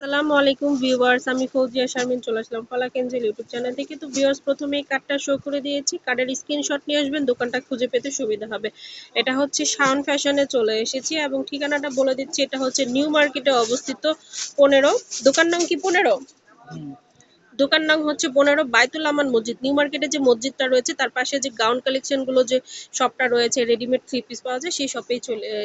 আসসালামু আলাইকুম ভিউয়ার্স, আমি ফৌজিয়া শারমিন চলে আসলাম ফলাক এঞ্জেল ইউটিউব চ্যানেল থেকে। তো ভিউয়ার্স, প্রথমেই কার্ডটা শো করে দিয়েছি, কার্ডের স্ক্রিনশট নিয়ে আসবেন, দোকানটা খুঁজে পেতে সুবিধা হবে। এটা হচ্ছে শাওন ফ্যাশনে চলে এসেছি এবং ঠিকানাটা বলে দিচ্ছি, এটা হচ্ছে নিউ মার্কেটে অবস্থিত 15। দোকান নাম কি 15? দোকান নাম হচ্ছে 15 বাইতুল আমান মসজিদ। নিউ মার্কেটে যে মসজিদটা রয়েছে তার পাশে যে গাউন কালেকশন গুলো যে শপটা রয়েছে, রেডিমেড থ্রি পিস পাওয়া যায়, সেই শপেই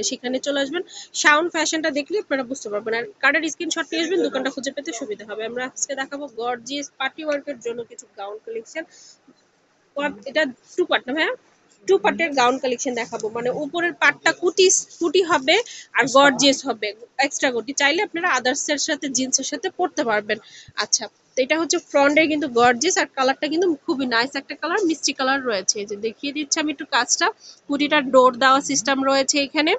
সেখানে চলে আসবেন। শাওন ফ্যাশনটা দেখলে আপনারা বুঝতে পারবেন, আর কার্ডের স্ক্রিনশট নিয়ে আসবেন, দোকানটা খুঁজে পেতে সুবিধা হবে। আমরা আজকে দেখাবো গর্জিয়াস পার্টি ওয়ার্কের জন্য কিছু গাউন কালেকশন। এটা টু পার্ট না ভাইয়া? টু পার্টের গাউন কালেকশন দেখাবো, মানে উপরের পার্টটা কুটি কুটি হবে আর গর্জিয়াস হবে, এক্সট্রা কুটি। চাইলে আপনারা আদার্স এর সাথে জিন্সের সাথে পরতে পারবেন। আচ্ছা, তো এটা হচ্ছে ফ্রন্টে কিন্তু গর্জিয়াস, আর কালারটা কিন্তু খুবই নাইস একটা কালার, মিষ্টি কালার রয়েছে। এই যে দেখিয়ে দিচ্ছি আমি একটু কাজটা। কুটিটার ডোর দেওয়া সিস্টেম রয়েছে এখানে,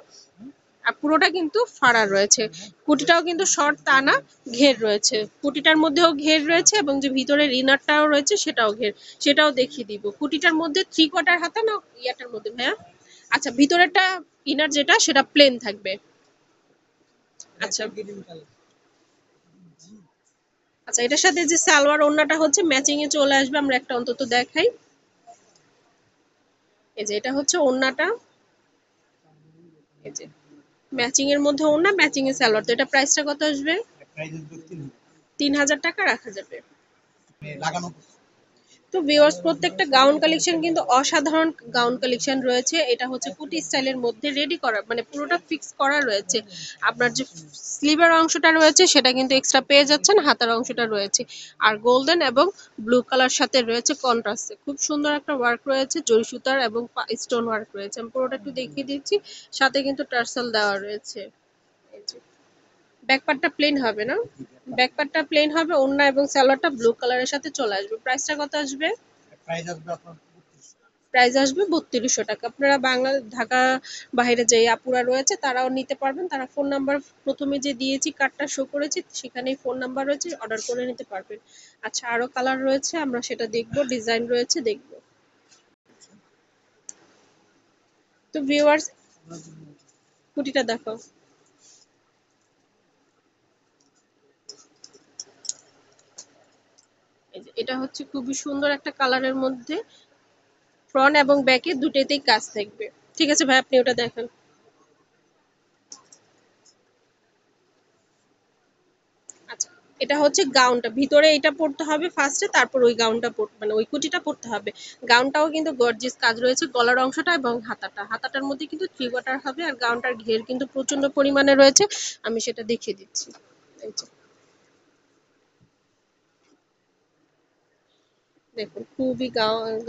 আর পুরোটা কিন্তু ফাড়া রয়েছে। কুটিটাও কিন্তু শর্ট তা না, ঘের রয়েছে। কুটিটার মধ্যেও ঘের রয়েছে এবং যে ভিতরের ইনারটাও রয়েছে সেটাও ঘের, সেটাও দেখিয়ে দিব। কুটিটার মধ্যে 3/4 হাতা না ইয়াটার মধ্যে ভাইয়া? আচ্ছা, ভিতরেরটা ইনার যেটা সেটা প্লেন থাকবে। আচ্ছা আচ্ছা, এটার সাথে যে সালোয়ার ওড়নাটা হচ্ছে ম্যাচিং এ চলে আসবে, আমরা একটা অন্তত দেখাই। এই যে এটা হচ্ছে ওড়নাটা, এই যে ম্যাচিং এর মধ্যে ওড়না, ম্যাচিং এর সালোয়ার। তো এটা প্রাইসটা কত আসবে? 3000 টাকা রাখা যাবে। তো ভিউয়ার্স, প্রত্যেকটা গাউন কালেকশন কিন্তু অসাধারণ গাউন কালেকশন রয়েছে। এটা হচ্ছে কুটি স্টাইলের মধ্যে রেডি করা, মানে পুরোটা ফিক্স করা রয়েছে। আপনার যে স্লিভের অংশটা রয়েছে সেটা কিন্তু এক্সট্রা পেয়ে যাচ্ছেন, হাতার অংশটা রয়েছে আর গোল্ডেন এবং ব্লু কালার সাথে রয়েছে কন্ট্রাস্টে। খুব সুন্দর একটা ওয়ার্ক রয়েছে, জরি সুতার এবং স্টোন ওয়ার্ক রয়েছে। আমি পুরোটা একটু দেখিয়ে দিচ্ছি, সাথে কিন্তু টার্সেল দেওয়া রয়েছে। এই যে ব্যাক পার্টটা প্লেন হবে না? ব্যাক পার্টটা প্লেন হবে, ওড়না এবং সালোয়ারটা ব্লু কালারের সাথে চলে আসবে। প্রাইসটা কত আসবে? প্রাইস আসবে 3200 টাকা। আপনারা ঢাকা বাইরে যে আপুরা রয়েছে তারাও নিতে পারবেন। তারা ফোন নাম্বার প্রথমে যে দিয়েছি, কার্ডটা শো করেছি, সেখানেই ফোন নাম্বার রয়েছে, অর্ডার করে নিতে পারবেন। আচ্ছা, আরো কালার রয়েছে, আমরা সেটা দেখবো, ডিজাইন রয়েছে দেখবো। তো ভিউয়ার্স, কুটিটা দেখো। এই যে এটা হচ্ছে খুবই সুন্দর একটা কালারের মধ্যে, ফ্রন্ট এবং ব্যাকে দুটেতেই কাজ থাকবে। ঠিক আছে ভাই, আপনি ওটা দেখান। আচ্ছা, এটা হচ্ছে গাউনটা, ভিতরে এটা পড়তে হবে ফার্স্টে, তারপর ওই গাউনটা মানে ওই কুচিটা পড়তে হবে। গাউনটাও কিন্তু গর্জিয়াস কাজ রয়েছে, গলার অংশটা এবং হাতাটার মধ্যে কিন্তু 3/4 হবে, আর গাউনটার ঘের কিন্তু প্রচন্ড পরিমাণে রয়েছে। আমি সেটা দেখিয়ে দিচ্ছি। এই যে দেখুন, খুবই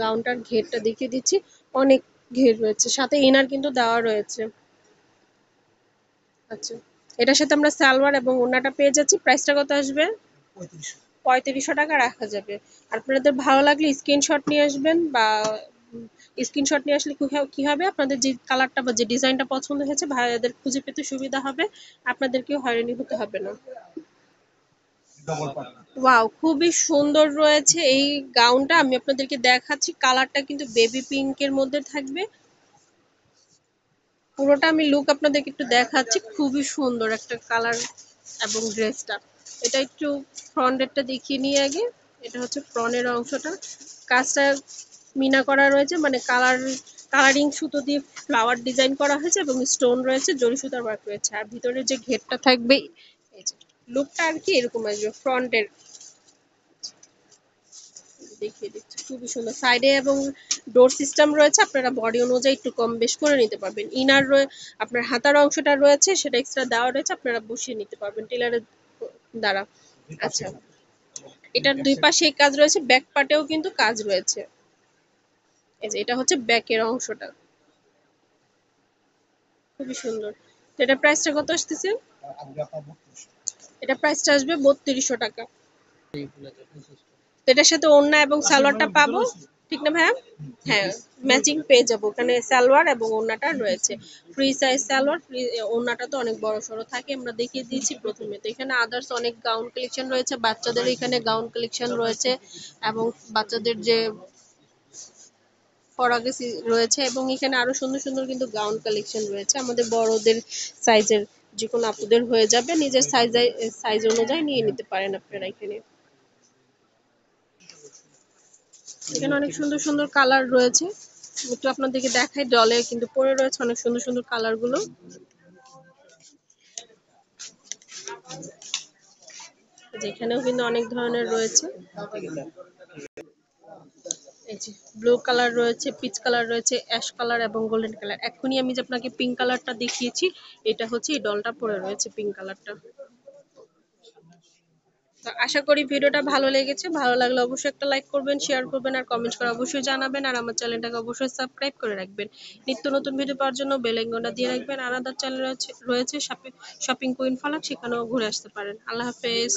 গাউনটার ঘেরটা দেখিয়ে দিচ্ছি, অনেক ঘের রয়েছে, সাথে ইনার কিন্তু দেওয়া রয়েছে। আচ্ছা, এটার সাথে আমরা সালোয়ার এবং ওড়নাটা পেয়ে যাচ্ছি। প্রাইসটা কত আসবে? 3500 টাকা রাখা যাবে। আর আপনাদের ভালো লাগলে স্ক্রিনশট নিয়ে আসবেন, বা স্ক্রিনশট নিয়ে আসলে কি হবে, আপনাদের যে কালারটা বা যে ডিজাইনটা পছন্দ হয়েছে ভাইয়াদের খুঁজে পেতে সুবিধা হবে, আপনাদেরকেও হয়রানি হতে হবে না। ওয়াও, খুবই সুন্দর রয়েছে এই গাউনটা। আমি আপনাদেরকে দেখাচ্ছি, কালারটা কিন্তু বেবি পিঙ্কের মধ্যে থাকবে। পুরোটা আমি লুক আপনাদেরকে একটু দেখাচ্ছি, খুবই সুন্দর একটা কালার এবং ড্রেসটা। এটা একটু ফ্রন্টেরটা দেখিয়ে নিয়ে আগে। এটা হচ্ছে ফ্রন্টের অংশটা, কাজটা মিনা করা রয়েছে, মানে কালারিং সুতো দিয়ে ফ্লাওয়ার ডিজাইন করা হয়েছে এবং স্টোন রয়েছে, জরি সুতার ওয়ার্ক রয়েছে, আর ভিতরে যে ঘেরটা থাকবে, এই যে লুকটা আর কি এরকম আসবে ফ্রন্টের। দেখিয়ে দিচ্ছি, খুবই সুন্দর। সাইডে এবং ডোর সিস্টেম রয়েছে, আপনারা বডি অনুযায়ী একটু কম বেশ করে নিতে পারবেন। আপনার হাতার অংশটা রয়েছে, সেটা এক্সট্রা দেওয়া রয়েছে, আপনারা বসিয়ে নিতে পারবেন টেলারের দ্বারা। আচ্ছা, এটার দুই পাশে এই কাজ রয়েছে, ব্যাক পার্টেও কিন্তু কাজ রয়েছে। এই যে এটা হচ্ছে ব্যাকের অংশটা, খুবই সুন্দর। তো এটা প্রাইসটা কত আসতেছে? এটা প্রাইসটা আসবে 3200 টাকা। তো এটার সাথে ওড়না এবং সালোয়ারটা পাবো, ঠিক না ভাইয়া? হ্যাঁ, ম্যাচিং পেয়ে যাবো, ওখানে সালোয়ার এবং ওড়নাটা রয়েছে। ফ্রি সাইজ সালোয়ার, ফ্রি ওড়নাটা তো অনেক বড় সড়ো থাকে, আমরা দেখিয়ে দিয়েছি প্রথমে। তো এখানে আদার্স অনেক গাউন কালেকশন রয়েছে, বাচ্চাদের এখানে গাউন কালেকশন রয়েছে, এবং বাচ্চাদের যে ফরাকে রয়েছে, এবং এখানে আরো সুন্দর সুন্দর কিন্তু গাউন কালেকশন রয়েছে আমাদের বড়দের সাইজের। যে কোনো আপুদের হয়ে যাবে, নিজের সাইজ অনুযায়ী নিয়ে নিতে পারেন আপনারা এখানে। এখানে অনেক সুন্দর সুন্দর কালার রয়েছে, একটু আপনাদেরকে দেখাই, ডলে কিন্তু পরে রয়েছে অনেক সুন্দর সুন্দর কালার গুলো। যেখানেও কিন্তু অনেক ধরনের রয়েছে, এই যে ব্লু কালার রয়েছে, পিচ কালার রয়েছে, অ্যাশ কালার এবং গোল্ডেন কালার। এখনই আমি যে আপনাকে পিঙ্ক কালারটা দেখিয়েছি, এটা হচ্ছে এই ডলটা পরে রয়েছে পিঙ্ক কালারটা। তো আশা করি ভিডিওটা ভালো লেগেছে, ভালো লাগলে অবশ্যই একটা লাইক করবেন, শেয়ার করবেন আর কমেন্ট করে অবশ্যই জানাবেন। আর আমার চ্যানেলটাকে অবশ্যই সাবস্ক্রাইব করে রাখবেন, নিত্য নতুন ভিডিও পাওয়ার জন্য বেল আইকনটা দিয়ে রাখবেন। আর আদার চ্যানেল রয়েছে শপিং কুইন ফালাক, সেখানেও ঘুরে আসতে পারেন। আল্লাহ হাফেজ।